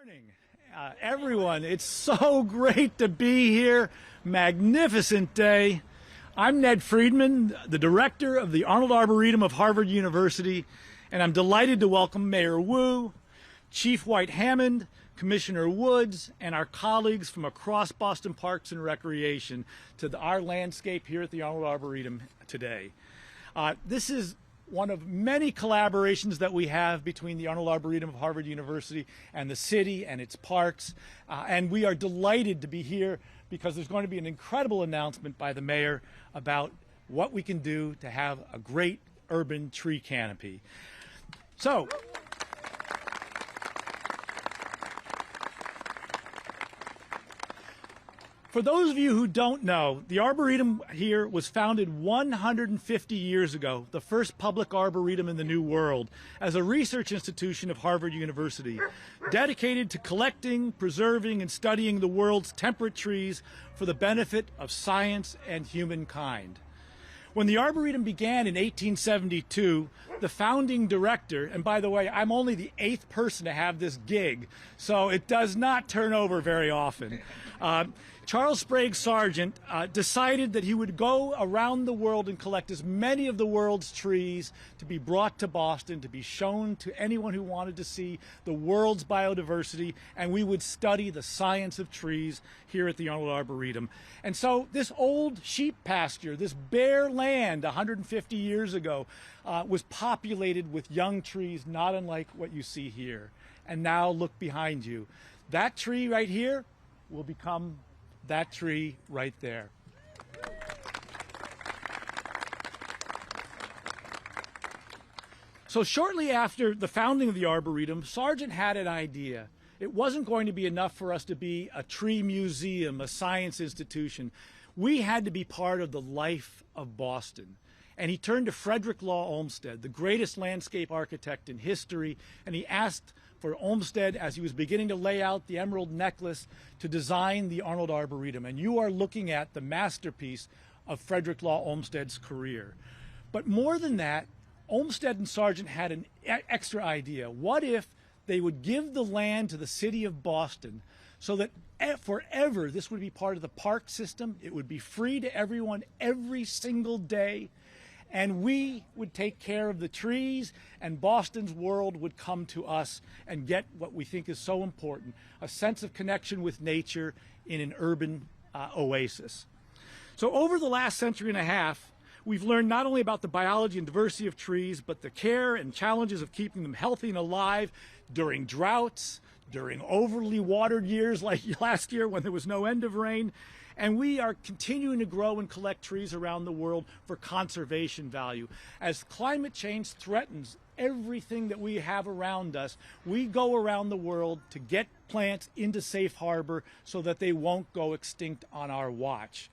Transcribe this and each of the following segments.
Morning, everyone. It's so great to be here. Magnificent day. I'm Ned Friedman, the director of the Arnold Arboretum of Harvard University, and I'm delighted to welcome Mayor Wu, Chief White Hammond, Commissioner Woods, and our colleagues from across Boston Parks and Recreation to our landscape here at the Arnold Arboretum today. This is one of many collaborations that we have between the Arnold Arboretum of Harvard University and the city and its parks. And we are delighted to be here because there's going to be an incredible announcement by the mayor about what we can do to have a great urban tree canopy. So, for those of you who don't know, the Arboretum here was founded 150 years ago, the first public arboretum in the New World, as a research institution of Harvard University, dedicated to collecting, preserving, and studying the world's temperate trees for the benefit of science and humankind. When the Arboretum began in 1872, the founding director, and by the way, I'm only the 8th person to have this gig, so it does not turn over very often. Charles Sprague Sargent decided that he would go around the world and collect as many of the world's trees to be brought to Boston, to be shown to anyone who wanted to see the world's biodiversity, and we would study the science of trees here at the Arnold Arboretum. And so this old sheep pasture, this bare land 150 years ago, was populated with young trees, not unlike what you see here. And now look behind you. That tree right here will become that tree right there. So shortly after the founding of the Arboretum, Sargent had an idea. It wasn't going to be enough for us to be a tree museum, a science institution. We had to be part of the life of Boston. And he turned to Frederick Law Olmsted, the greatest landscape architect in history, and he asked for Olmsted, as he was beginning to lay out the emerald necklace, to design the Arnold Arboretum. And you are looking at the masterpiece of Frederick Law Olmsted's career. But more than that, Olmsted and Sargent had an extra idea. What if they would give the land to the city of Boston so that forever this would be part of the park system? It would be free to everyone every single day. And we would take care of the trees, and Boston's world would come to us and get what we think is so important, a sense of connection with nature in an urban oasis. So over the last century and a half, we've learned not only about the biology and diversity of trees, but the care and challenges of keeping them healthy and alive during droughts, during overly watered years like last year when there was no end of rain. And we are continuing to grow and collect trees around the world for conservation value. As climate change threatens everything that we have around us, we go around the world to get plants into safe harbor so that they won't go extinct on our watch.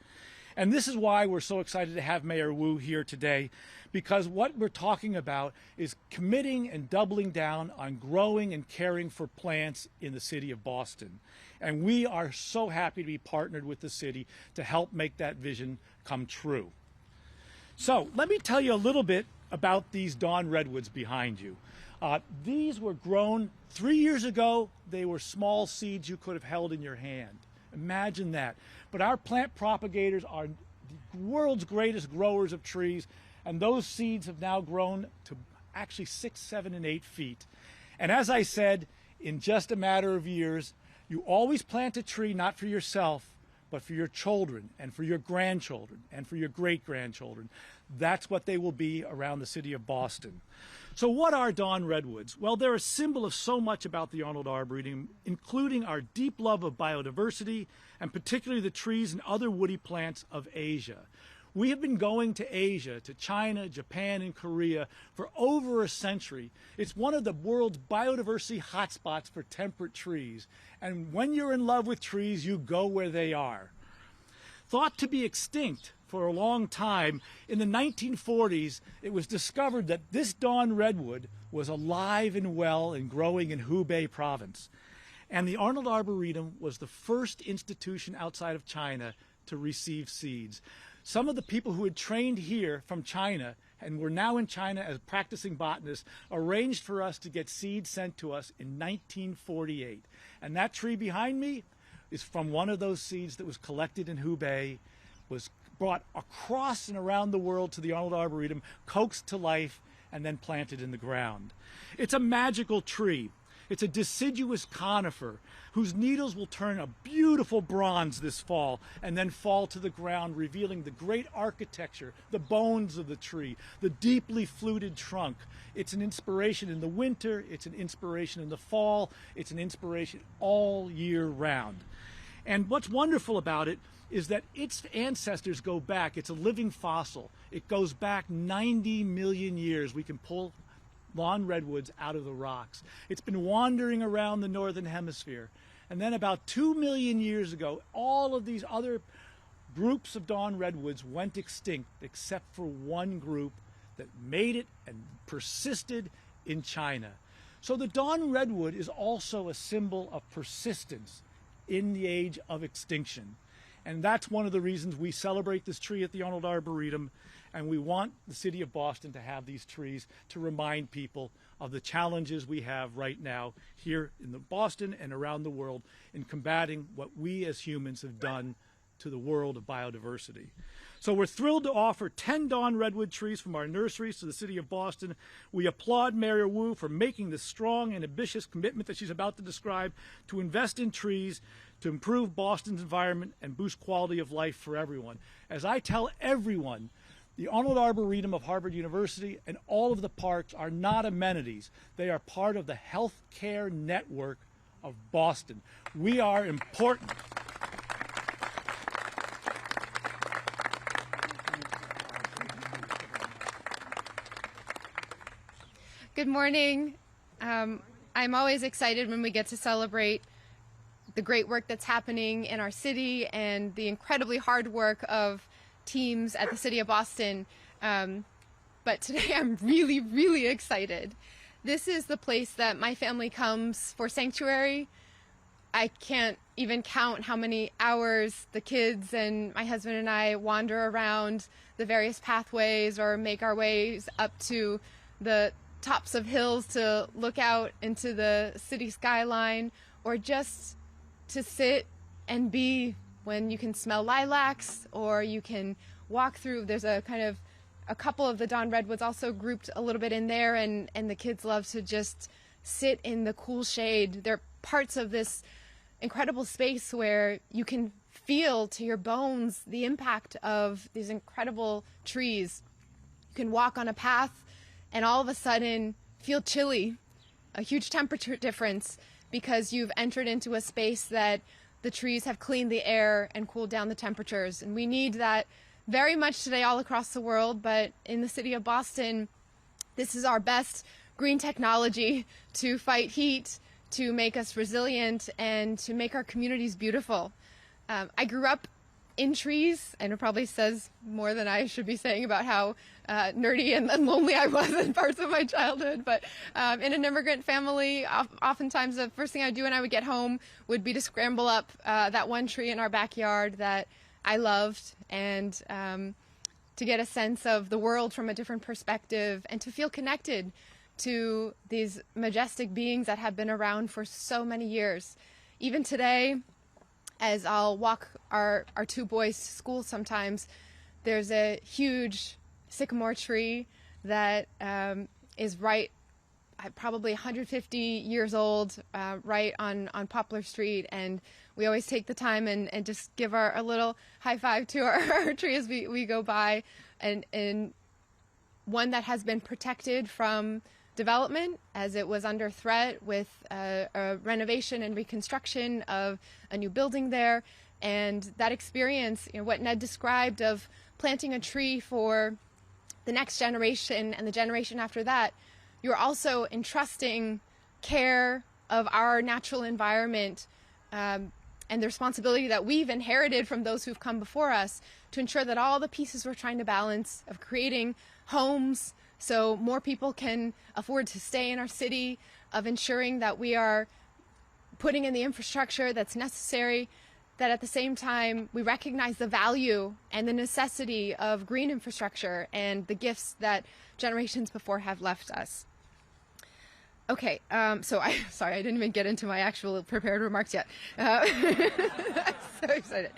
And this is why we're so excited to have Mayor Wu here today, because what we're talking about is committing and doubling down on growing and caring for plants in the city of Boston. And we are so happy to be partnered with the city to help make that vision come true. So let me tell you a little bit about these dawn redwoods behind you. These were grown 3 years ago. They were small seeds you could have held in your hand. Imagine that. But our plant propagators are the world's greatest growers of trees, and those seeds have now grown to actually 6, 7, and 8 feet. And as I said, in just a matter of years, you always plant a tree not for yourself, but for your children and for your grandchildren and for your great-grandchildren. That's what they will be around the city of Boston. So what are dawn redwoods? Well, they're a symbol of so much about the Arnold Arboretum, including our deep love of biodiversity and particularly the trees and other woody plants of Asia. We have been going to Asia, to China, Japan, and Korea for over a century. It's one of the world's biodiversity hotspots for temperate trees. And when you're in love with trees, you go where they are. Thought to be extinct for a long time, in the 1940s, it was discovered that this dawn redwood was alive and well and growing in Hubei province. And the Arnold Arboretum was the first institution outside of China to receive seeds. Some of the people who had trained here from China and we're now in China as practicing botanists, arranged for us to get seeds sent to us in 1948. And that tree behind me is from one of those seeds that was collected in Hubei, was brought across and around the world to the Arnold Arboretum, coaxed to life, and then planted in the ground. It's a magical tree. It's a deciduous conifer whose needles will turn a beautiful bronze this fall and then fall to the ground, revealing the great architecture, the bones of the tree, the deeply fluted trunk. It's an inspiration in the winter, it's an inspiration in the fall, it's an inspiration all year round. And what's wonderful about it is that its ancestors go back. It's a living fossil. It goes back 90 million years. We can pull lawn redwoods out of the rocks. It's been wandering around the northern hemisphere. And then about 2 million years ago, all of these other groups of dawn redwoods went extinct, except for one group that made it and persisted in China. So the dawn redwood is also a symbol of persistence in the age of extinction. And that's one of the reasons we celebrate this tree at the Arnold Arboretum, and we want the city of Boston to have these trees to remind people of the challenges we have right now here in Boston and around the world in combating what we as humans have done to the world of biodiversity. So we're thrilled to offer 10 dawn redwood trees from our nurseries to the city of Boston. We applaud Mayor Wu for making this strong and ambitious commitment that she's about to describe to invest in trees to improve Boston's environment and boost quality of life for everyone. As I tell everyone, the Arnold Arboretum of Harvard University and all of the parks are not amenities. They are part of the healthcare network of Boston. We are important. Good morning. I'm always excited when we get to celebrate the great work that's happening in our city and the incredibly hard work of teams at the City of Boston. But today I'm really, really excited. This is the place that my family comes for sanctuary. I can't even count how many hours the kids and my husband and I wander around the various pathways or make our ways up to the tops of hills to look out into the city skyline, or just to sit and be when you can smell lilacs or you can walk through. There's a couple of the dawn redwoods also grouped a little bit in there, and the kids love to just sit in the cool shade. They're parts of this incredible space where you can feel to your bones the impact of these incredible trees. You can walk on a path and all of a sudden feel chilly, a huge temperature difference, because you've entered into a space that the trees have cleaned the air and cooled down the temperatures. And we need that very much today all across the world, but in the city of Boston, this is our best green technology to fight heat, to make us resilient, and to make our communities beautiful. I grew up in trees, and it probably says more than I should be saying about how nerdy and lonely I was in parts of my childhood. But in an immigrant family, oftentimes the first thing I'd do when I would get home would be to scramble up that one tree in our backyard that I loved, and to get a sense of the world from a different perspective and to feel connected to these majestic beings that have been around for so many years. Even today, as I'll walk our two boys to school sometimes, there's a huge sycamore tree that is right, probably 150 years old, right on Poplar Street, and we always take the time and just give a little high five to our tree as we go by, and one that has been protected from development as it was under threat with a renovation and reconstruction of a new building there. And that experience, what Ned described of planting a tree for the next generation and the generation after that, you're also entrusting care of our natural environment and the responsibility that we've inherited from those who've come before us to ensure that all the pieces we're trying to balance of creating homes so more people can afford to stay in our city, of ensuring that we are putting in the infrastructure that's necessary, that at the same time we recognize the value and the necessity of green infrastructure and the gifts that generations before have left us. Okay, sorry, I didn't even get into my actual prepared remarks yet. I'm so excited.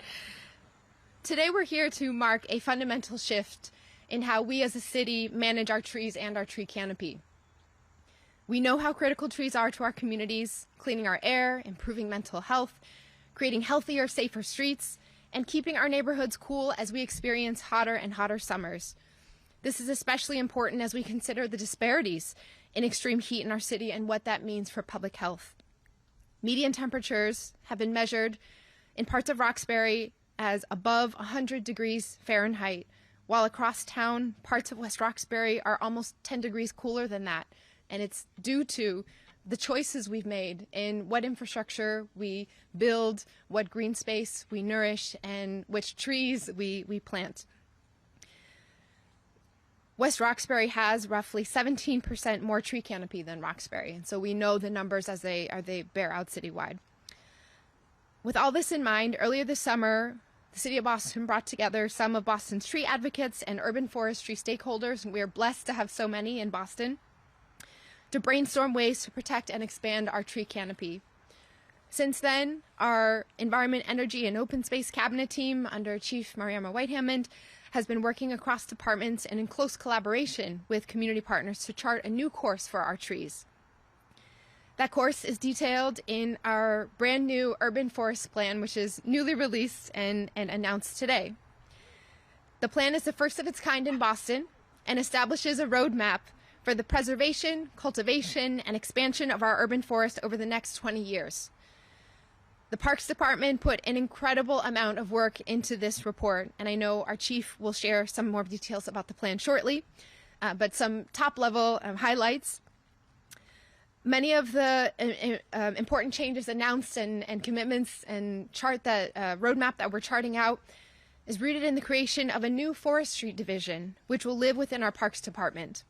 Today we're here to mark a fundamental shift in how we as a city manage our trees and our tree canopy. We know how critical trees are to our communities, cleaning our air, improving mental health, creating healthier, safer streets, and keeping our neighborhoods cool as we experience hotter and hotter summers. This is especially important as we consider the disparities in extreme heat in our city and what that means for public health. Median temperatures have been measured in parts of Roxbury as above 100 degrees Fahrenheit, while across town, parts of West Roxbury are almost 10 degrees cooler than that. And it's due to the choices we've made in what infrastructure we build, what green space we nourish, and which trees we plant. West Roxbury has roughly 17% more tree canopy than Roxbury, and so we know the numbers as they bear out citywide. With all this in mind, earlier this summer, the City of Boston brought together some of Boston's tree advocates and urban forestry stakeholders, and we are blessed to have so many in Boston, to brainstorm ways to protect and expand our tree canopy. Since then, our Environment, Energy, and Open Space Cabinet team under Chief Mariama White-Hammond has been working across departments and in close collaboration with community partners to chart a new course for our trees. That course is detailed in our brand new urban forest plan, which is newly released and announced today. The plan is the first of its kind in Boston and establishes a roadmap for the preservation, cultivation, and expansion of our urban forest over the next 20 years. The Parks Department put an incredible amount of work into this report, and I know our chief will share some more details about the plan shortly, but some top-level highlights. Many of the important changes announced and commitments and roadmap that we're charting out is rooted in the creation of a new forestry division, which will live within our Parks Department.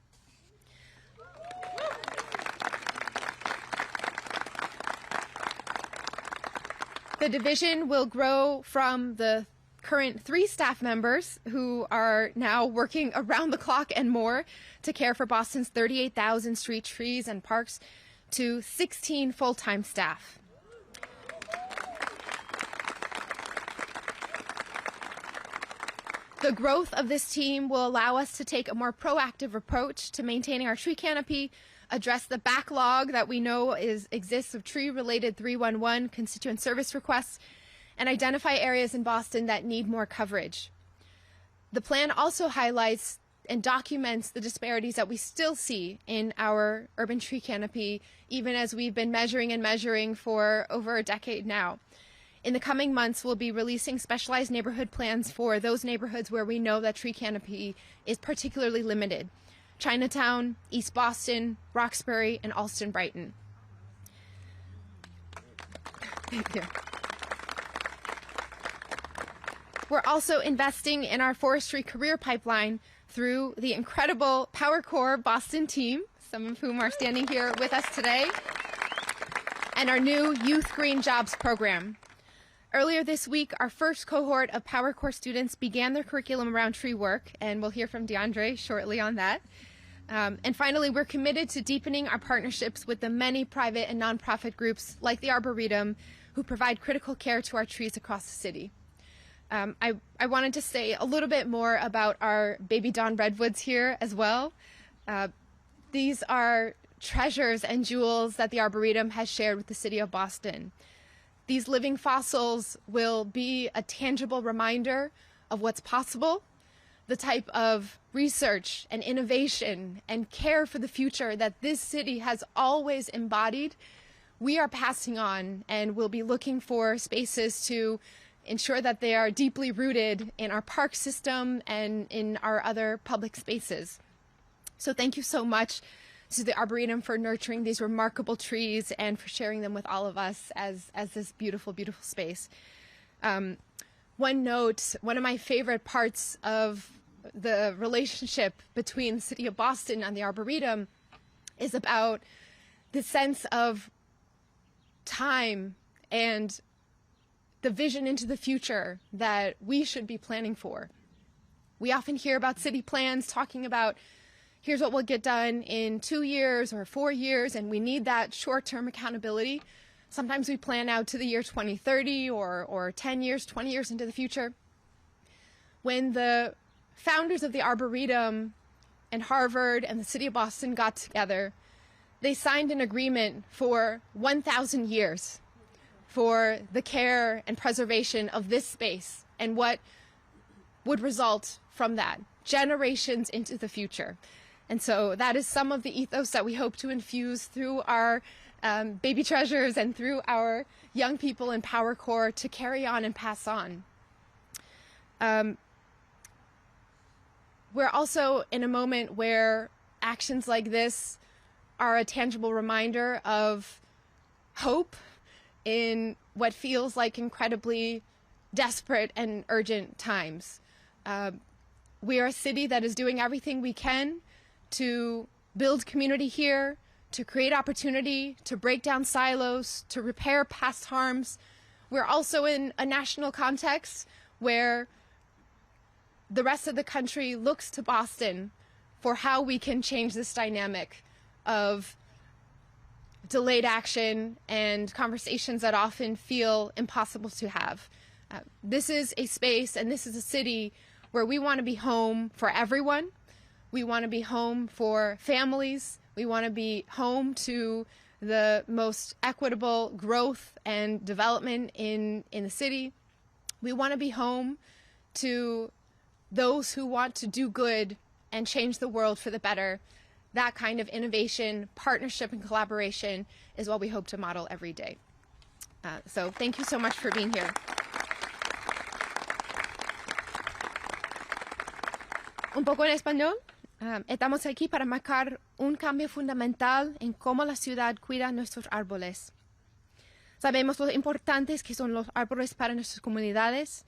The division will grow from the current 3 staff members who are now working around the clock and more to care for Boston's 38,000 street trees and parks to 16 full-time staff. The growth of this team will allow us to take a more proactive approach to maintaining our tree canopy, address the backlog that we know exists of tree-related 311 constituent service requests, and identify areas in Boston that need more coverage. The plan also highlights and documents the disparities that we still see in our urban tree canopy, even as we've been measuring for over a decade now. In the coming months, we'll be releasing specialized neighborhood plans for those neighborhoods where we know that tree canopy is particularly limited. Chinatown, East Boston, Roxbury, and Allston-Brighton. Thank you. We're also investing in our forestry career pipeline through the incredible PowerCore Boston team, some of whom are standing here with us today, and our new Youth Green Jobs program. Earlier this week, our first cohort of PowerCore students began their curriculum around tree work, and we'll hear from DeAndre shortly on that. And finally, we're committed to deepening our partnerships with the many private and nonprofit groups like the Arboretum who provide critical care to our trees across the city. I wanted to say a little bit more about our baby dawn redwoods here as well. These are treasures and jewels that the Arboretum has shared with the city of Boston. These living fossils will be a tangible reminder of what's possible, the type of research and innovation and care for the future that this city has always embodied. We are passing on, and we'll be looking for spaces to ensure that they are deeply rooted in our park system and in our other public spaces. So thank you so much to the Arboretum for nurturing these remarkable trees and for sharing them with all of us as this beautiful, beautiful space. One note, one of my favorite parts of the relationship between the City of Boston and the Arboretum is about the sense of time and the vision into the future that we should be planning for. We often hear about city plans talking about, here's what will get done in 2 years or 4 years, and we need that short-term accountability. Sometimes we plan out to the year 2030 or 10 years, 20 years into the future. When the founders of the Arboretum and Harvard and the city of Boston got together, they signed an agreement for 1,000 years for the care and preservation of this space and what would result from that, generations into the future. And so that is some of the ethos that we hope to infuse through our baby treasures and through our young people in Power Corps to carry on and pass on. We're also in a moment where actions like this are a tangible reminder of hope in what feels like incredibly desperate and urgent times. We are a city that is doing everything we can to build community here, to create opportunity, to break down silos, to repair past harms. We're also in a national context where the rest of the country looks to Boston for how we can change this dynamic of delayed action and conversations that often feel impossible to have. This is a space and this is a city where we want to be home for everyone. We want to be home for families. We want to be home to the most equitable growth and development in the city. We want to be home to those who want to do good and change the world for the better. That kind of innovation, partnership, and collaboration is what we hope to model every day. So thank you so much for being here. Un poco en español. Estamos aquí para marcar un cambio fundamental en cómo la ciudad cuida nuestros árboles. Sabemos lo importantes que son los árboles para nuestras comunidades.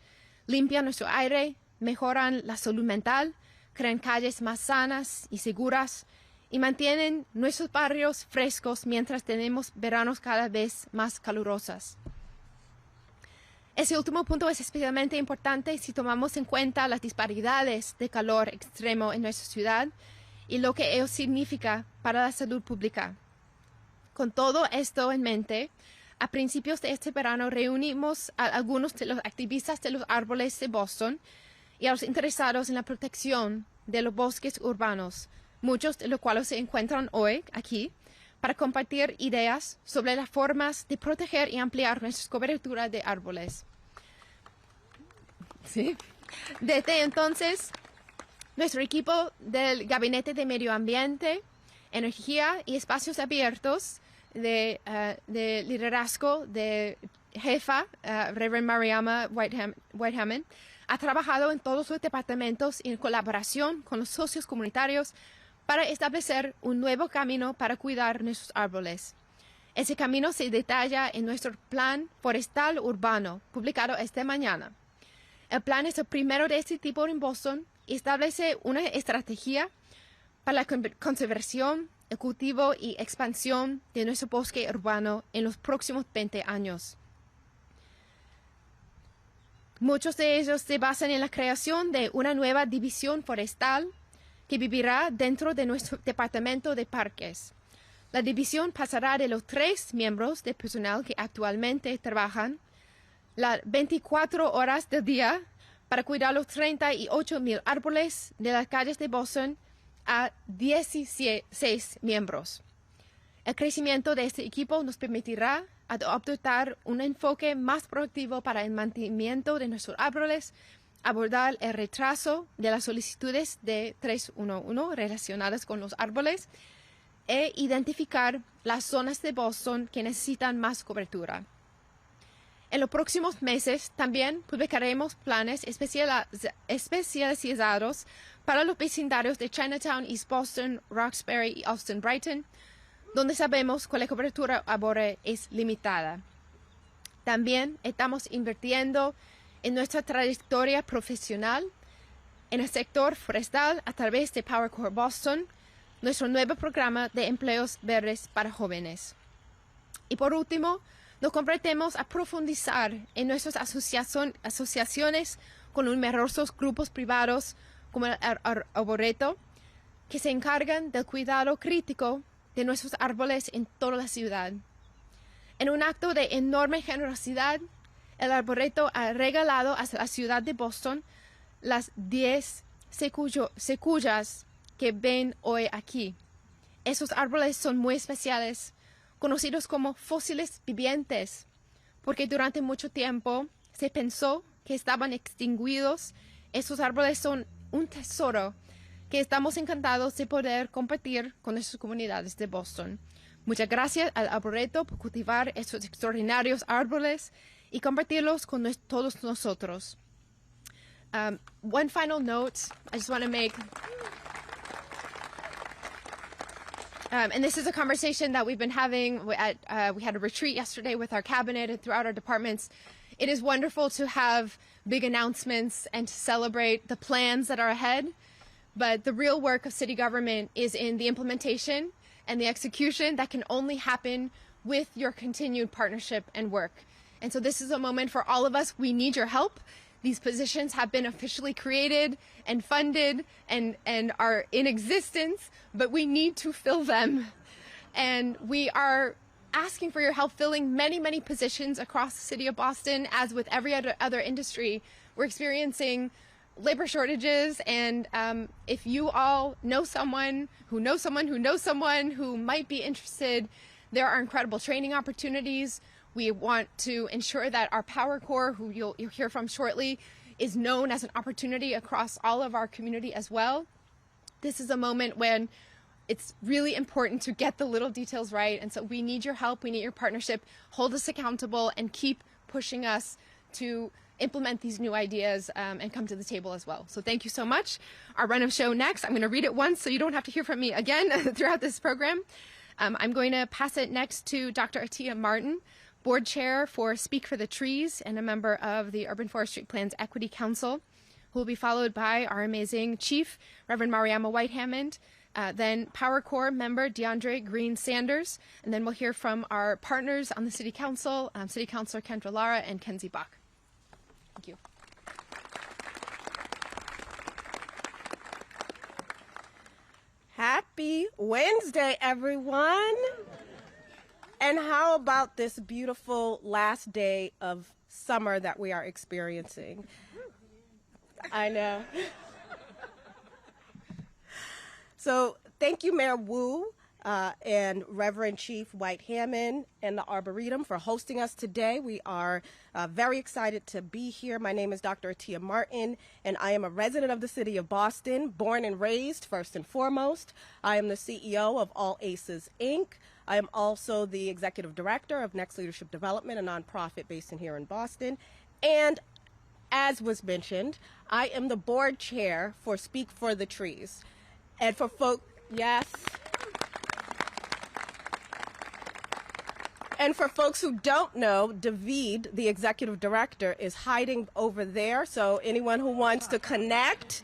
Limpian nuestro aire, mejoran la salud mental, crean calles más sanas y seguras y mantienen nuestros barrios frescos mientras tenemos veranos cada vez más calurosos. Ese último punto es especialmente importante si tomamos en cuenta las disparidades de calor extremo en nuestra ciudad y lo que ello significa para la salud pública. Con todo esto en mente, a principios de este verano reunimos a algunos de los activistas de los árboles de Boston y a los interesados en la protección de los bosques urbanos, muchos de los cuales se encuentran hoy aquí, para compartir ideas sobre las formas de proteger y ampliar nuestras coberturas de árboles. ¿Sí? Desde entonces, nuestro equipo del Gabinete de Medio Ambiente, Energía y Espacios Abiertos de liderazgo de jefa, Reverend Mariama Whitehammond, ha trabajado en todos los departamentos en colaboración con los socios comunitarios para establecer un nuevo camino para cuidar nuestros árboles. Ese camino se detalla en nuestro Plan Forestal Urbano, publicado esta mañana. El plan es el primero de este tipo en Boston y establece una estrategia para la conservación, el cultivo y expansión de nuestro bosque urbano en los próximos 20 años. Muchos de ellos se basan en la creación de una nueva división forestal que vivirá dentro de nuestro departamento de parques. La división pasará de los 3 miembros de personal que actualmente trabajan las 24 horas del día para cuidar los 38,000 árboles de las calles de Boston a 16 miembros. El crecimiento de este equipo nos permitirá adoptar un enfoque más proactivo para el mantenimiento de nuestros árboles, abordar el retraso de las solicitudes de 311 relacionadas con los árboles e identificar las zonas de Boston que necesitan más cobertura. En los próximos meses también publicaremos planes especializados para los vecindarios de Chinatown, East Boston, Roxbury y Austin Brighton, donde sabemos que la cobertura arbórea es limitada. También estamos invirtiendo en nuestra trayectoria profesional en el sector forestal a través de Power Corps Boston, nuestro nuevo programa de empleos verdes para jóvenes. Y por último, Nos comprometemos a profundizar en nuestras asociaciones con numerosos grupos privados como el Arboretum, que se encargan del cuidado crítico de nuestros árboles en toda la ciudad. En un acto de enorme generosidad, el Arboretum ha regalado a la ciudad de Boston las 10 secuoyas que ven hoy aquí. Esos árboles son muy especiales, conocidos como fósiles vivientes, porque durante mucho tiempo se pensó que estaban extinguidos. Esos árboles son un tesoro que estamos encantados de poder compartir con nuestras comunidades de Boston. Muchas gracias al Arboretum por cultivar estos extraordinarios árboles y compartirlos con todos nosotros. One final note I just want to make, and this is a conversation that we've been having we had a retreat yesterday with our cabinet and throughout our departments. It is wonderful to have big announcements and to celebrate the plans that are ahead, but the real work of city government is in the implementation and the execution that can only happen with your continued partnership and work. And so this is a moment for all of us. We need your help. These positions have been officially created and funded and are in existence, but we need to fill them. And we are asking for your help filling many, many positions across the city of Boston. As with every other industry, we're experiencing labor shortages. And if you all know someone who knows someone who knows someone who might be interested, there are incredible training opportunities. We want to ensure that our Power Corps, who you'll hear from shortly, is known as an opportunity across all of our community as well. This is a moment when it's really important to get the little details right. And so we need your help. We need your partnership. Hold us accountable and keep pushing us to implement these new ideas and come to the table as well. So thank you so much. Our run of show next. I'm going to read it once so you don't have to hear from me again throughout this program. I'm going to pass it next to Dr. Atia Martin, Board Chair for Speak for the Trees and a member of the Urban Forestry Plans Equity Council, who will be followed by our amazing Chief, Reverend Mariama White-Hammond, then Power Corps member DeAndre Green Sanders, and then we'll hear from our partners on the City Council, City Councilor Kendra Lara and Kenzie Bach. Thank you. Happy Wednesday, everyone. And how about this beautiful last day of summer that we are experiencing? I know. So thank you, Mayor Wu and Reverend Chief White-Hammond and the Arboretum for hosting us today. We are very excited to be here. My name is Dr. Atia Martin, and I am a resident of the city of Boston, born and raised first and foremost. I am the CEO of All Aces, Inc. I am also the executive director of Next Leadership Development, a nonprofit based in here in Boston. And as was mentioned, I am the board chair for Speak for the Trees. And for yes. And for folks who don't know, David, the executive director, is hiding over there. So anyone who wants to connect,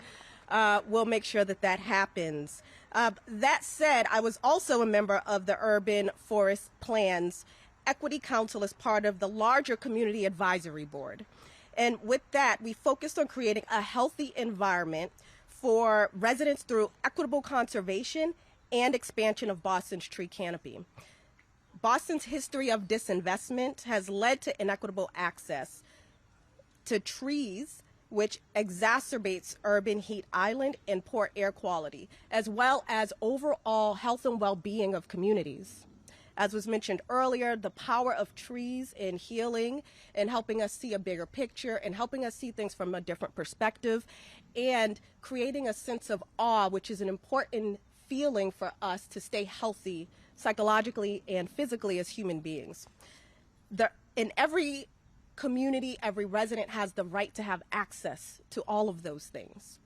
we'll make sure that that happens. That said, I was also a member of the Urban Forest Plans Equity Council as part of the larger Community Advisory Board. And with that, we focused on creating a healthy environment for residents through equitable conservation and expansion of Boston's tree canopy. Boston's history of disinvestment has led to inequitable access to trees, which exacerbates urban heat island and poor air quality, as well as overall health and well-being of communities. As was mentioned earlier, the power of trees in healing and helping us see a bigger picture and helping us see things from a different perspective and creating a sense of awe, which is an important feeling for us to stay healthy psychologically and physically as human beings. In every community, every resident has the right to have access to all of those things.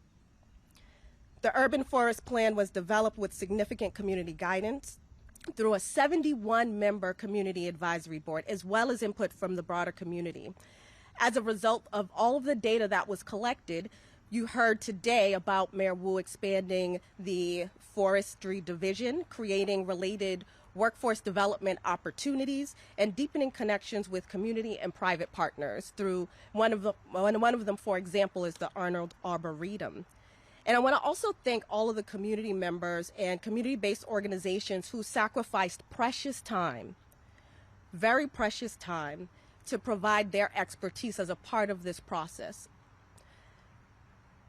The Urban Forest Plan was developed with significant community guidance through a 71-member community advisory board, as well as input from the broader community. As a result of all of the data that was collected, you heard today about Mayor Wu expanding the forestry division, creating related workforce development opportunities, and deepening connections with community and private partners through one of them, for example, is the Arnold Arboretum. And I want to also thank all of the community members and community-based organizations who sacrificed precious time, very precious time, to provide their expertise as a part of this process.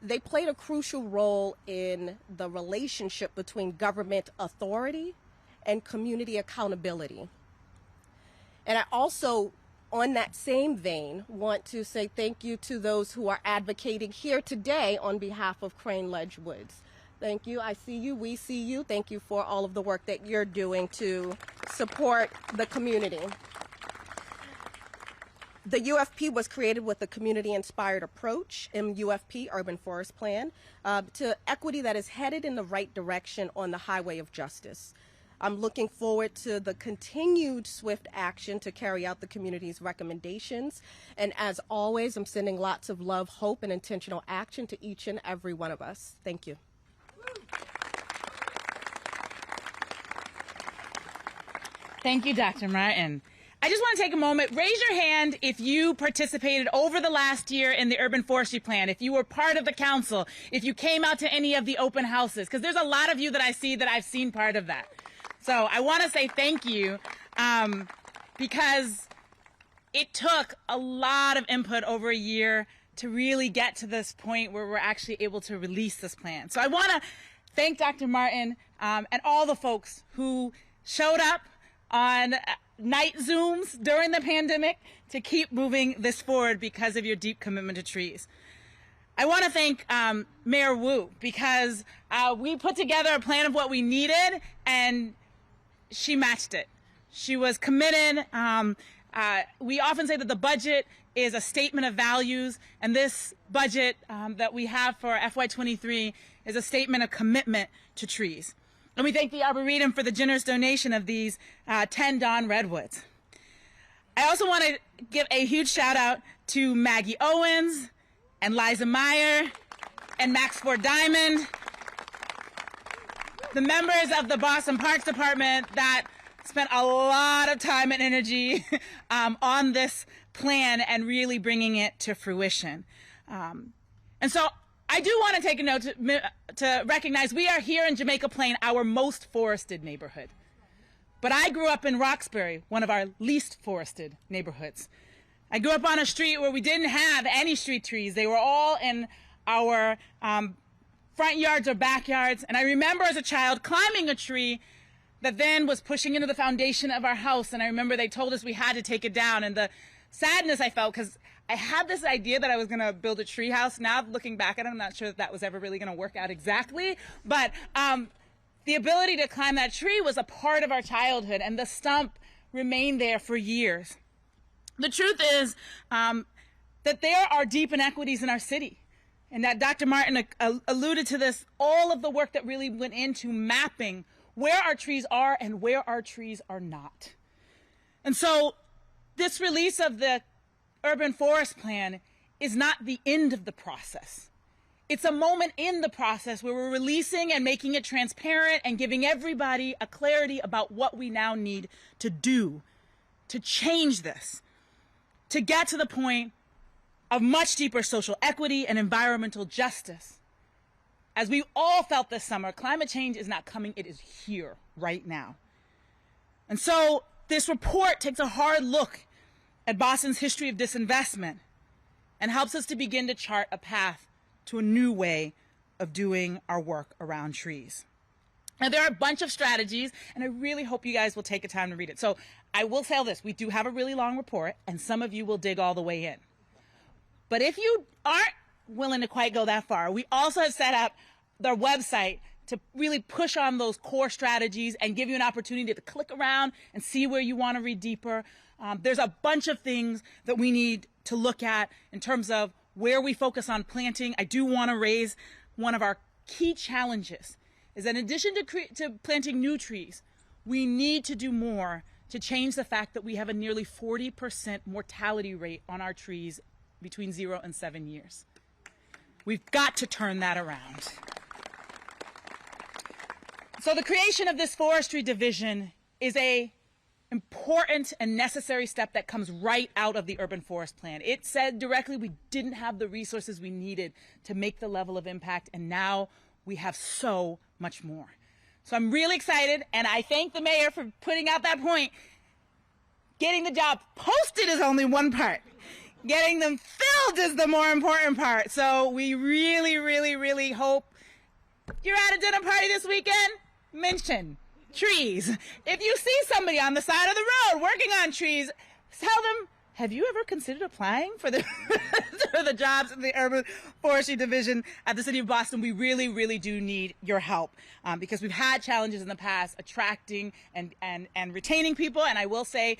They played a crucial role in the relationship between government authority and community accountability. And I also, on that same vein, want to say thank you to those who are advocating here today on behalf of Crane Ledge Woods. Thank you. I see you. We see you. Thank you for all of the work that you're doing to support the community. The UFP was created with a community-inspired approach, MUFP, Urban Forest Plan, to equity that is headed in the right direction on the highway of justice. I'm looking forward to the continued swift action to carry out the community's recommendations. And as always, I'm sending lots of love, hope, and intentional action to each and every one of us. Thank you. Thank you, Dr. Martin. I just want to take a moment. Raise your hand if you participated over the last year in the Urban Forestry Plan, if you were part of the council, if you came out to any of the open houses, because there's a lot of you that I see that I've seen part of that. So I want to say thank you because it took a lot of input over a year to really get to this point where we're actually able to release this plan. So I want to thank Dr. Martin and all the folks who showed up on night Zooms during the pandemic to keep moving this forward because of your deep commitment to trees. I want to thank Mayor Wu because we put together a plan of what we needed and she matched it. She was committed. We often say that the budget is a statement of values, and this budget that we have for FY23 is a statement of commitment to trees. And we thank the Arboretum for the generous donation of these 10 Dawn Redwoods. I also want to give a huge shout out to Maggie Owens and Liza Meyer and Max Ford Diamond, the members of the Boston Parks Department that spent a lot of time and energy on this plan and really bringing it to fruition. And so I do want to take a note to recognize we are here in Jamaica Plain, our most forested neighborhood. But I grew up in Roxbury, one of our least forested neighborhoods. I grew up on a street where we didn't have any street trees. They were all in our front yards or backyards. And I remember as a child climbing a tree that then was pushing into the foundation of our house. And I remember they told us we had to take it down. And the sadness I felt, because I had this idea that I was going to build a tree house. Now, looking back at it, I'm not sure that was ever really going to work out exactly. But the ability to climb that tree was a part of our childhood, and the stump remained there for years. The truth is that there are deep inequities in our city, and that Dr. Martin alluded to this, all of the work that really went into mapping where our trees are and where our trees are not. And so this release of the Urban Forest Plan is not the end of the process. It's a moment in the process where we're releasing and making it transparent and giving everybody a clarity about what we now need to do to change this, to get to the point of much deeper social equity and environmental justice. As we all felt this summer, climate change is not coming, it is here right now. And so this report takes a hard look at Boston's history of disinvestment and helps us to begin to chart a path to a new way of doing our work around trees. Now, there are a bunch of strategies, and I really hope you guys will take the time to read it. So I will say this, we do have a really long report, and some of you will dig all the way in. But if you aren't willing to quite go that far, we also have set up their website to really push on those core strategies and give you an opportunity to click around and see where you want to read deeper. There's a bunch of things that we need to look at in terms of where we focus on planting. I do want to raise one of our key challenges is that in addition to planting new trees, we need to do more to change the fact that we have a nearly 40% mortality rate on our trees between 0 and 7 years. We've got to turn that around. So the creation of this forestry division is a important and necessary step that comes right out of the urban forest plan. It said directly we didn't have the resources we needed to make the level of impact, and now we have so much more. So I'm really excited, and I thank the mayor for putting out that point. Getting the job posted is only one part. Getting them filled is the more important part. So we really, really, really hope you're at a dinner party this weekend. Mention trees. If you see somebody on the side of the road working on trees, tell them, have you ever considered applying for the for the jobs in the Urban Forestry Division at the City of Boston? We really, really do need your help because we've had challenges in the past attracting and retaining people. And I will say,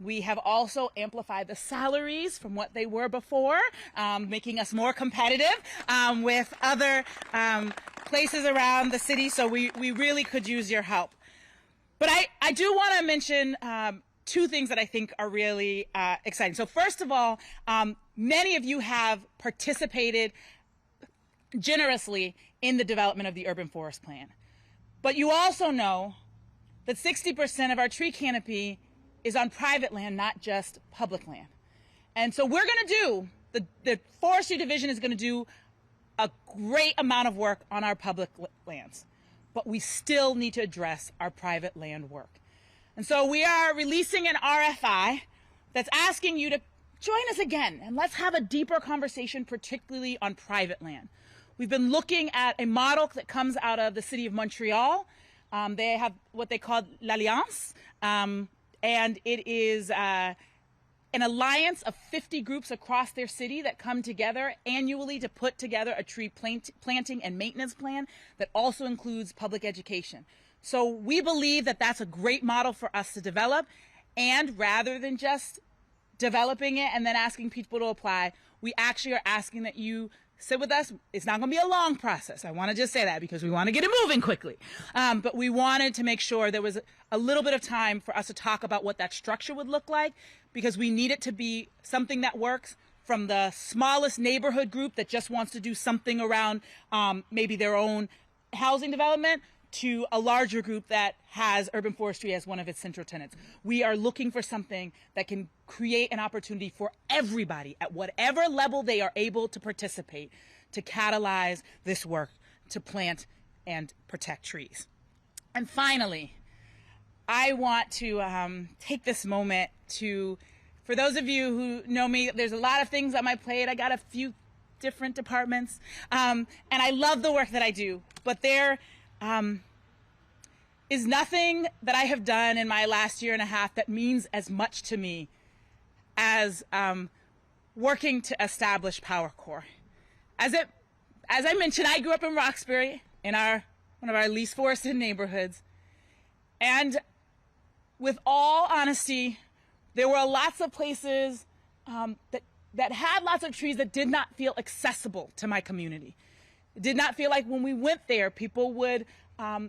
we have also amplified the salaries from what they were before, making us more competitive with other places around the city. So we really could use your help. But I do want to mention two things that I think are really exciting. So first of all, many of you have participated generously in the development of the Urban Forest Plan. But you also know that 60% of our tree canopy is on private land, not just public land. And so we're going to do, the Forestry Division is going to do a great amount of work on our public lands, but we still need to address our private land work. And so we are releasing an RFI that's asking you to join us again, and let's have a deeper conversation, particularly on private land. We've been looking at a model that comes out of the city of Montreal. They have what they call l'Alliance, and it is an alliance of 50 groups across their city that come together annually to put together a tree planting and maintenance plan that also includes public education. So we believe that that's a great model for us to develop, and rather than just developing it and then asking people to apply, we actually are asking that you sit with us. It's not going to be a long process. I want to just say that because we want to get it moving quickly. But we wanted to make sure there was a little bit of time for us to talk about what that structure would look like, because we need it to be something that works from the smallest neighborhood group that just wants to do something around maybe their own housing development to a larger group that has urban forestry as one of its central tenets. We are looking for something that can create an opportunity for everybody at whatever level they are able to participate to catalyze this work to plant and protect trees. And finally, I want to take this moment to, for those of you who know me, there's a lot of things on my plate. I got a few different departments, and I love the work that I do, but there is nothing that I have done in my last year and a half that means as much to me as working to establish PowerCore. As I mentioned, I grew up in Roxbury, in one of our least forested neighborhoods, and with all honesty, there were lots of places that had lots of trees that did not feel accessible to my community. It did not feel like when we went there, people would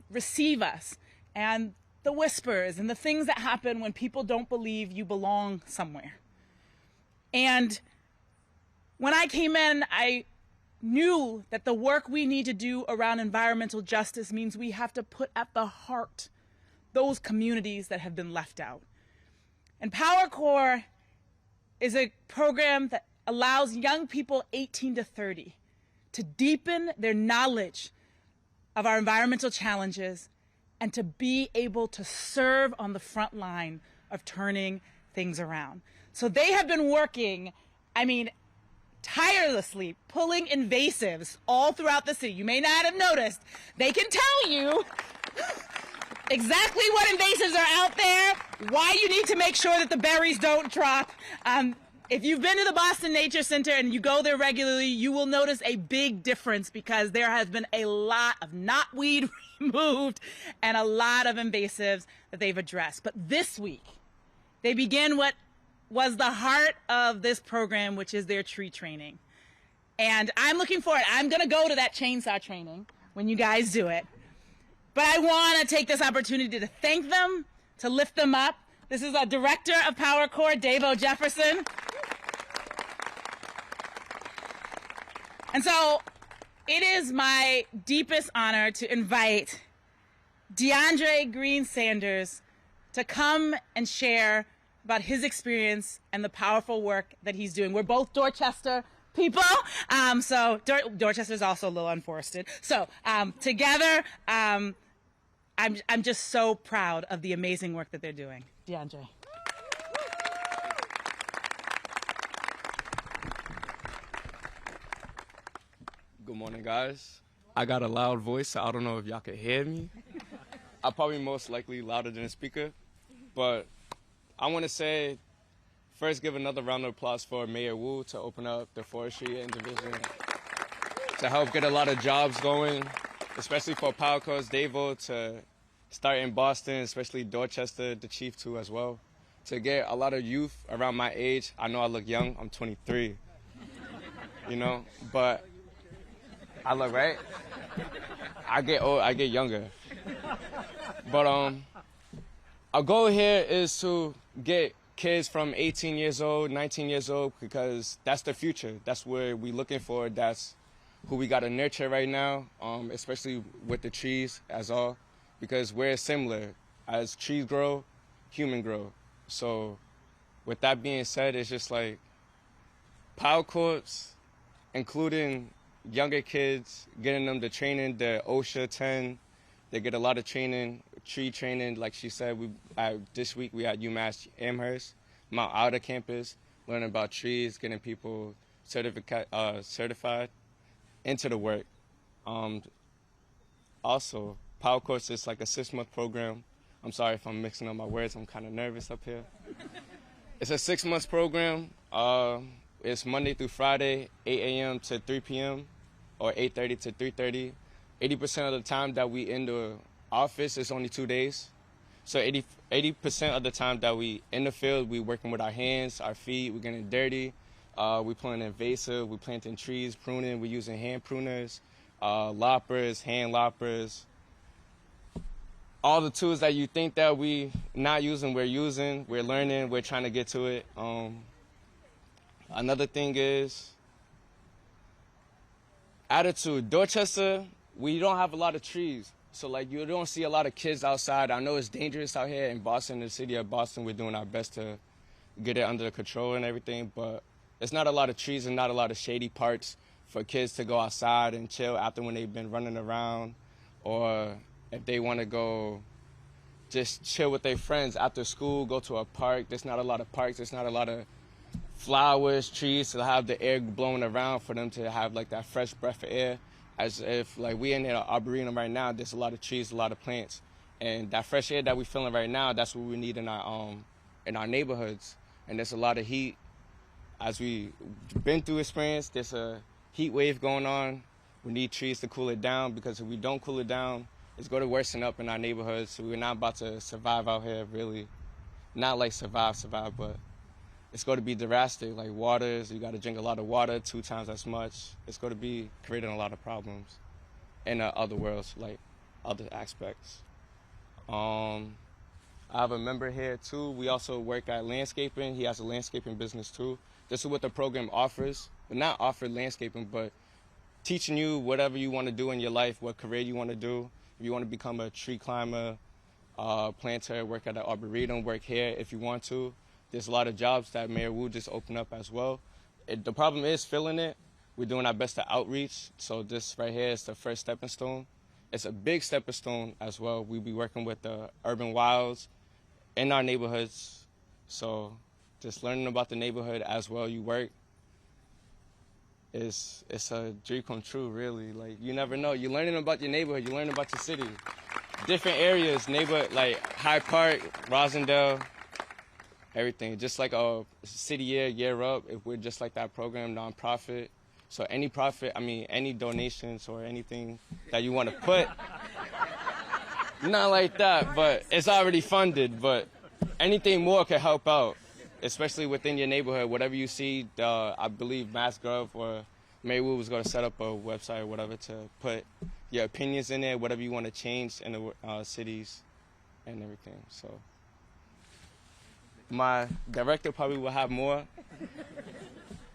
receive us, and the whispers and the things that happen when people don't believe you belong somewhere. And when I came in, I knew that the work we need to do around environmental justice means we have to put at the heart those communities that have been left out. And PowerCore is a program that allows young people 18 to 30 to deepen their knowledge of our environmental challenges and to be able to serve on the front line of turning things around. So they have been working, tirelessly, pulling invasives all throughout the city. You may not have noticed. They can tell you exactly what invasives are out there, why you need to make sure that the berries don't drop. If you've been to the Boston Nature Center and you go there regularly, you will notice a big difference because there has been a lot of knotweed removed and a lot of invasives that they've addressed. But this week, they begin what was the heart of this program, which is their tree training. And I'm looking forward. I'm going to go to that chainsaw training when you guys do it. But I want to take this opportunity to thank them, to lift them up. This is our director of PowerCore, Dave O. Jefferson. And so it is my deepest honor to invite DeAndre Green Sanders to come and share about his experience and the powerful work that he's doing. We're both Dorchester people, so Dorchester is also a little unforested. So together, I'm just so proud of the amazing work that they're doing. DeAndre. Good morning, guys. I got a loud voice, so I don't know if y'all can hear me. I'm probably most likely louder than a speaker, but I want to say, first give another round of applause for Mayor Wu to open up the forestry and division to help get a lot of jobs going, especially for Power Coast Davo to start in Boston, especially Dorchester, the chief too as well, to get a lot of youth around my age. I know I look young, I'm 23, you know, but I look, right? I get old, I get younger. But our goal here is to get kids from 18 years old, 19 years old, because that's the future. That's where we're looking for. That's who we got to nurture right now, especially with the trees as all, because we're similar. As trees grow, humans grow. So with that being said, it's just like Power Corps, including younger kids, getting them the training, the OSHA 10. They get a lot of training, tree training. Like she said, this week we at UMass Amherst, Mount Ida campus, learning about trees, getting people certified into the work. Also, Power Course is like a 6-month program. I'm sorry if I'm mixing up my words. I'm kind of nervous up here. It's a 6-month program. It's Monday through Friday, 8 a.m. to 3 p.m. or 8:30 to 3:30. 80% of the time that we in the office is only 2 days. So 80% of the time that we in the field, we working with our hands, our feet, we're getting dirty. We planting invasive, we planting trees, pruning, we're using hand pruners, loppers, hand loppers. All the tools that you think that we not using, we're learning, we're trying to get to it. Another thing is attitude. Dorchester, we don't have a lot of trees. So like you don't see a lot of kids outside. I know it's dangerous out here in Boston, the city of Boston. We're doing our best to get it under control and everything, but there's not a lot of trees and not a lot of shady parts for kids to go outside and chill after when they've been running around, or if they want to go just chill with their friends after school, go to a park. There's not a lot of parks. There's not a lot of flowers, trees to have the air blowing around for them to have like that fresh breath of air. As if like we in the Arboretum right now, there's a lot of trees, a lot of plants, and that fresh air that we're feeling right now, that's what we need in our neighborhoods. And there's a lot of heat. As we been through experience, there's a heat wave going on. We need trees to cool it down, because if we don't cool it down, it's going to worsen up in our neighborhoods. So we're not about to survive out here, really. Not like survive, but it's going to be drastic. Like waters, you got to drink a lot of water, 2 times as much. It's going to be creating a lot of problems in other worlds, like other aspects. I have a member here too. We also work at landscaping. He has a landscaping business too. This is what the program offers, but not offer landscaping, but teaching you whatever you want to do in your life, what career you want to do. If you want to become a tree climber, planter, work at an arboretum, work here if you want to. There's a lot of jobs that Mayor Wu just opened up as well. The problem is filling it. We're doing our best to outreach. So this right here is the first stepping stone. It's a big stepping stone as well. We'll be working with the urban wilds in our neighborhoods. So just learning about the neighborhood as well you work. It's a dream come true, really. Like, you never know. You're learning about your neighborhood. You're learning about your city. Different areas, like Hyde Park, Rosendale, everything. Just like a city year up, if we're just like that program, nonprofit. So any donations or anything that you want to put, not like that, but it's already funded. But anything more can help out, especially within your neighborhood. Whatever you see, I believe MassGov or Mayor Wu was going to set up a website or whatever to put your opinions in there, whatever you want to change in the cities and everything. So my director probably will have more.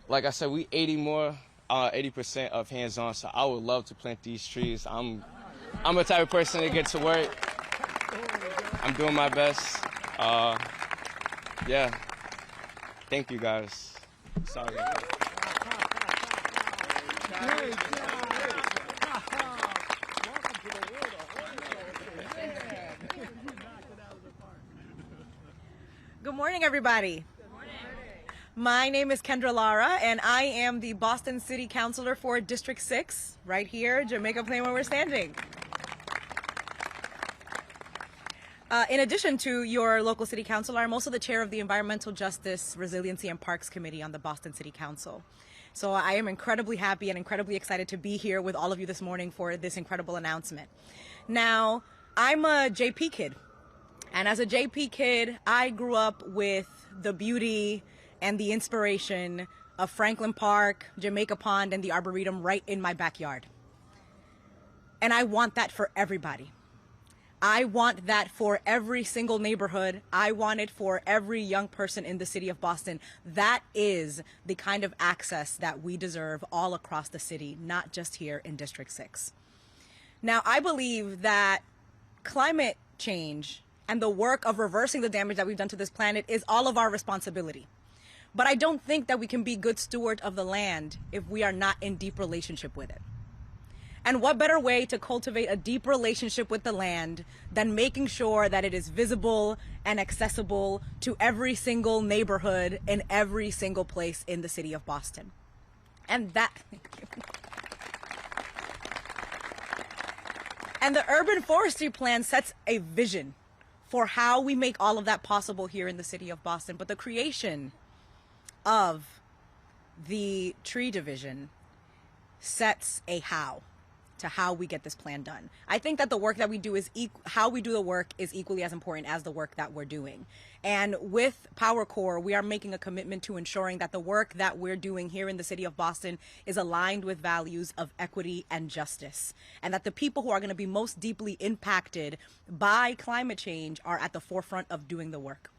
Like I said, we 80% of hands-on, so I would love to plant these trees. I'm a type of person to get to work. I'm doing my best. Yeah. Thank you guys. Sorry. Good morning, everybody. Good morning. My name is Kendra Lara, and I am the Boston City Councilor for District 6, right here, Jamaica Plain, where we're standing. In addition to your local city councilor, I'm also the chair of the Environmental Justice, Resiliency, and Parks Committee on the Boston City Council. So I am incredibly happy and incredibly excited to be here with all of you this morning for this incredible announcement. Now, I'm a JP kid. And as a JP kid, I grew up with the beauty and the inspiration of Franklin Park, Jamaica Pond, and the Arboretum right in my backyard. And I want that for everybody. I want that for every single neighborhood. I want it for every young person in the city of Boston. That is the kind of access that we deserve all across the city, not just here in District 6. Now, I believe that climate change and the work of reversing the damage that we've done to this planet is all of our responsibility. But I don't think that we can be good stewards of the land if we are not in deep relationship with it. And what better way to cultivate a deep relationship with the land than making sure that it is visible and accessible to every single neighborhood in every single place in the city of Boston. And that, thank you. And the urban forestry plan sets a vision for how we make all of that possible here in the city of Boston. But the creation of the tree division sets a how to how we get this plan done. I think that the work that we do is how we do the work is equally as important as the work that we're doing. And with Power Core, we are making a commitment to ensuring that the work that we're doing here in the city of Boston is aligned with values of equity and justice, and that the people who are going to be most deeply impacted by climate change are at the forefront of doing the work.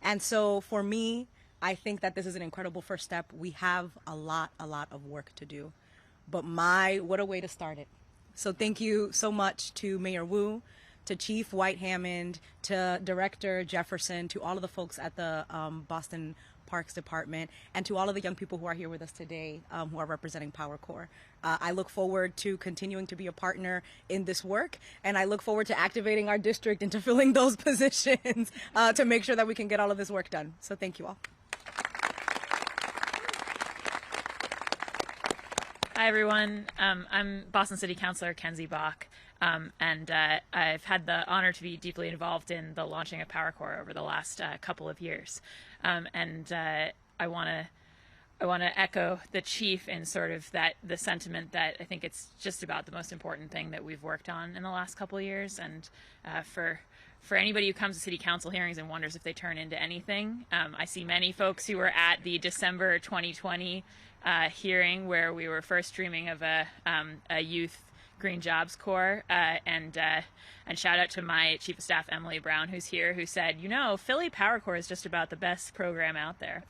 And so for me, I think that this is an incredible first step. We have a lot of work to do. But what a way to start it. So thank you so much to Mayor Wu, to Chief White Hammond, to Director Jefferson, to all of the folks at the Boston Parks Department, and to all of the young people who are here with us today who are representing Power Core. I look forward to continuing to be a partner in this work, and I look forward to activating our district into filling those positions to make sure that we can get all of this work done. So thank you all. Hi, everyone. I'm Boston City Councilor Kenzie Bach, and I've had the honor to be deeply involved in the launching of Power Core over the last couple of years. I want to echo the chief in sort of the sentiment that I think it's just about the most important thing that we've worked on in the last couple of years. And for anybody who comes to city council hearings and wonders if they turn into anything, I see many folks who were at the December 2020 hearing where we were first dreaming of a youth Green Jobs Corps, and shout out to my chief of staff Emily Brown, who's here, who said, Philly Power Corps is just about the best program out there.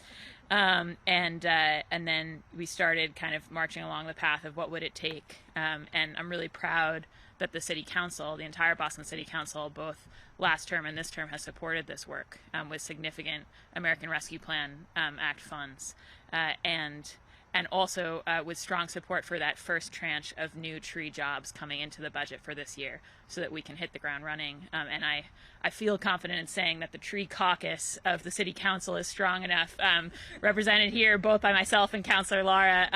And then we started kind of marching along the path of what would it take, and I'm really proud that the city council, the entire Boston City Council, both last term and this term, has supported this work with significant American Rescue Plan Act funds, and also with strong support for that first tranche of new tree jobs coming into the budget for this year so that we can hit the ground running. And I feel confident in saying that the tree caucus of the city council is strong enough, represented here both by myself and Councilor Lara,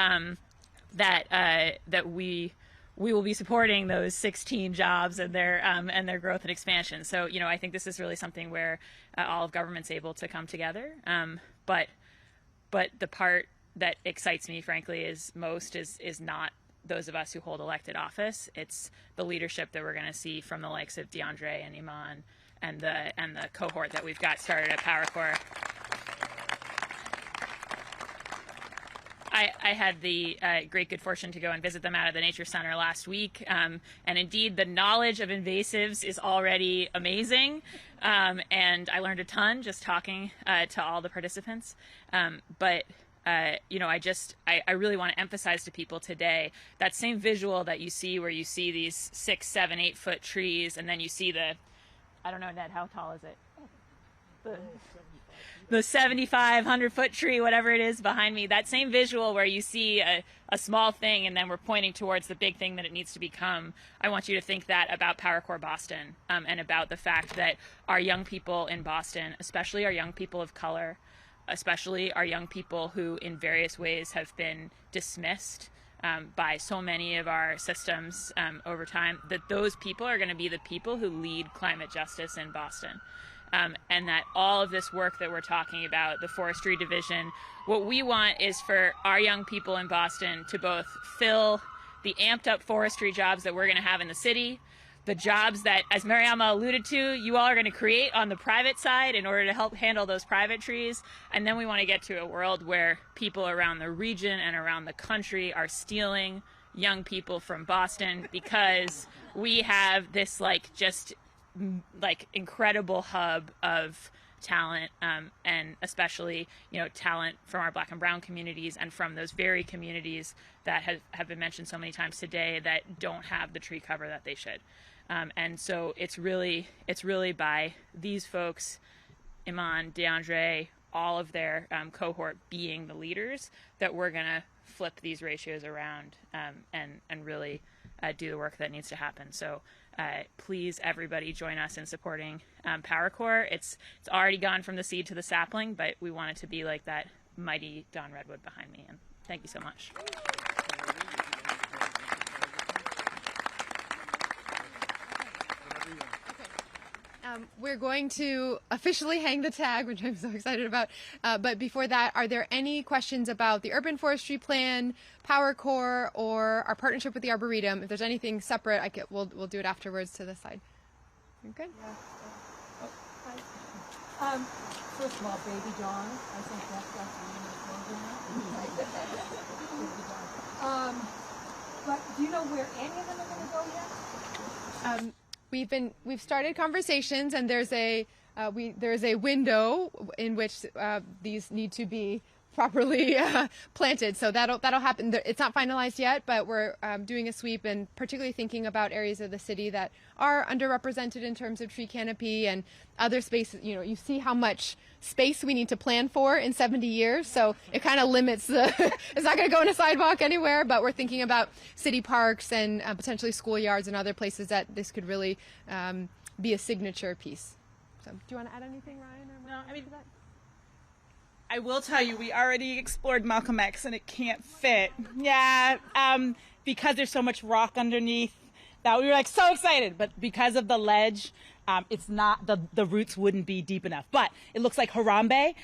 that we will be supporting those 16 jobs and their growth and expansion. So, I think this is really something where all of government's able to come together. But the part that excites me, frankly, is not those of us who hold elected office. It's the leadership that we're going to see from the likes of DeAndre and Iman and the cohort that we've got started at Power Core. I had the great good fortune to go and visit them out at the Nature Center last week, and indeed the knowledge of invasives is already amazing, and I learned a ton just talking to all the participants. I really want to emphasize to people today that same visual that you see where you see these 6, 7, 8 foot trees, and then you see I don't know, Ned, how tall is it? the 75, 100-foot tree, whatever it is behind me, that same visual where you see a small thing and then we're pointing towards the big thing that it needs to become. I want you to think that about PowerCore Boston, and about the fact that our young people in Boston, especially our young people of color, especially our young people who in various ways have been dismissed by so many of our systems over time, that those people are going to be the people who lead climate justice in Boston. And that all of this work that we're talking about, the forestry division, what we want is for our young people in Boston to both fill the amped up forestry jobs that we're going to have in the city, the jobs that, as Mariama alluded to, you all are going to create on the private side in order to help handle those private trees. And then we want to get to a world where people around the region and around the country are stealing young people from Boston because we have this incredible hub of talent, and especially talent from our Black and Brown communities and from those very communities that have been mentioned so many times today that don't have the tree cover that they should. And so it's really by these folks, Iman, DeAndre, all of their cohort being the leaders, that we're gonna flip these ratios around and really do the work that needs to happen. So please, everybody, join us in supporting PowerCore. It's already gone from the seed to the sapling, but we want it to be like that mighty Don Redwood behind me. And thank you so much. We're going to officially hang the tag, which I'm so excited about. But before that, are there any questions about the urban forestry plan, PowerCore, or our partnership with the Arboretum? If there's anything separate, we'll do it afterwards to the side. You're good? Yeah. Oh, first of all, Baby John, I think that's the name of the program. But do you know where any of them are going to go yet? We've started conversations, and there's a window in which these need to be properly planted. So that'll happen. It's not finalized yet, but we're doing a sweep, and particularly thinking about areas of the city that are underrepresented in terms of tree canopy and other spaces. You see how much space we need to plan for in 70 years. So it kind of limits it's not going to go in a sidewalk anywhere, but we're thinking about city parks and potentially schoolyards and other places that this could really be a signature piece. So do you want to add anything, Ryan? Or No, I mean, I will tell you, we already explored Malcolm X and it can't fit. Yeah, because there's so much rock underneath that we were so excited, but because of the ledge, it's not, the roots wouldn't be deep enough. But it looks like Harambe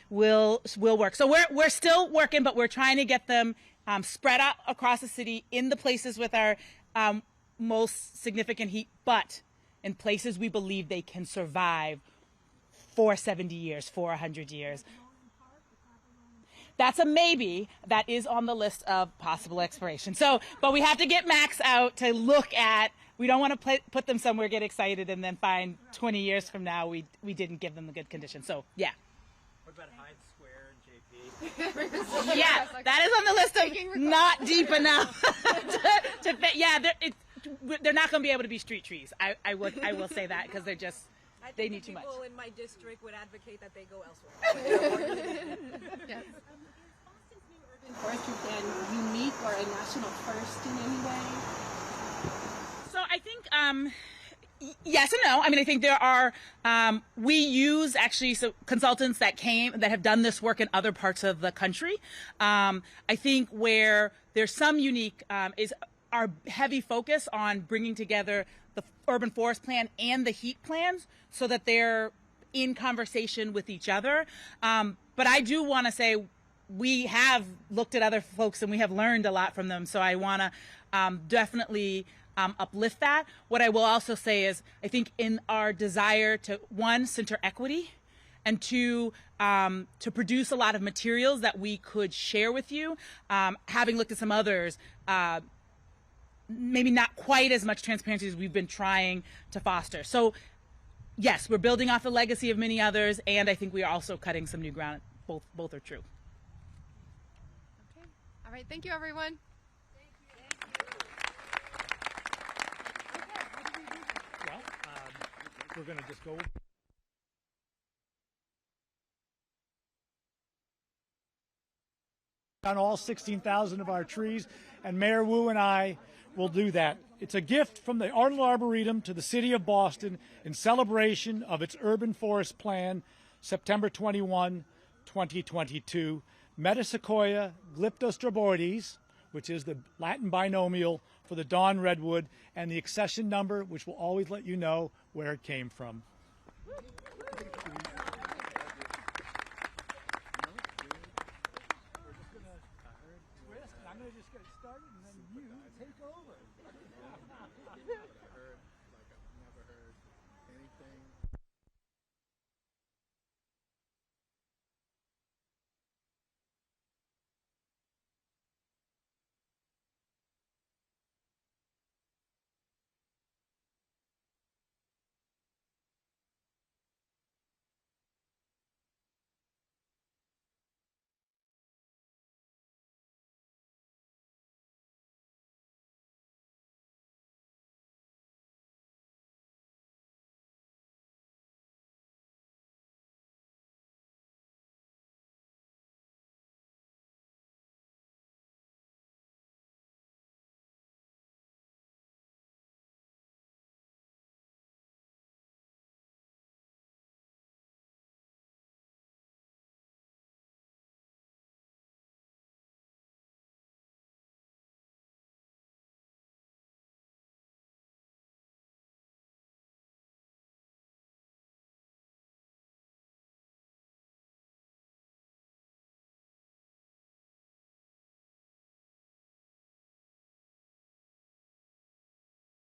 will work. So we're still working, but we're trying to get them spread out across the city in the places with our most significant heat, but in places we believe they can survive for 70 years, for 100 years. That's a maybe. That is on the list of possible exploration. So, but we have to get Max out to look at. We don't want to put them somewhere, get excited, and then find 20 years from now we didn't give them the good condition. So, yeah. What about Hyde Square and JP? Yeah, that is on the list of not deep enough to fit. Yeah, they're not going to be able to be street trees. I will say that because they're just. They need too much. People in my district would advocate that they go elsewhere. Yes. Is Boston's new urban forestry plan unique or a national first in any way? So I think yes and no. I mean, I think there are. We use actually consultants that have done this work in other parts of the country. I think where there's some unique is our heavy focus on bringing together the urban forest plan and the heat plans so that they're in conversation with each other. But I do want to say we have looked at other folks and we have learned a lot from them. So I want to definitely uplift that. What I will also say is I think in our desire to, one, center equity, and two, to produce a lot of materials that we could share with you, having looked at some others, maybe not quite as much transparency as we've been trying to foster. So yes, we're building off the legacy of many others, and I think we are also cutting some new ground. Both are true. Okay. All right. Thank you, everyone. Well, we're going to just go on all 16,000 of our trees, and Mayor Wu and I will do that. It's a gift from the Arnold Arboretum to the City of Boston in celebration of its urban forest plan, September 21, 2022. Metasequoia glyptostroboides, which is the Latin binomial for the dawn redwood, and the accession number, which will always let you know where it came from. I'm going to just get started and then you take over. I've never heard anything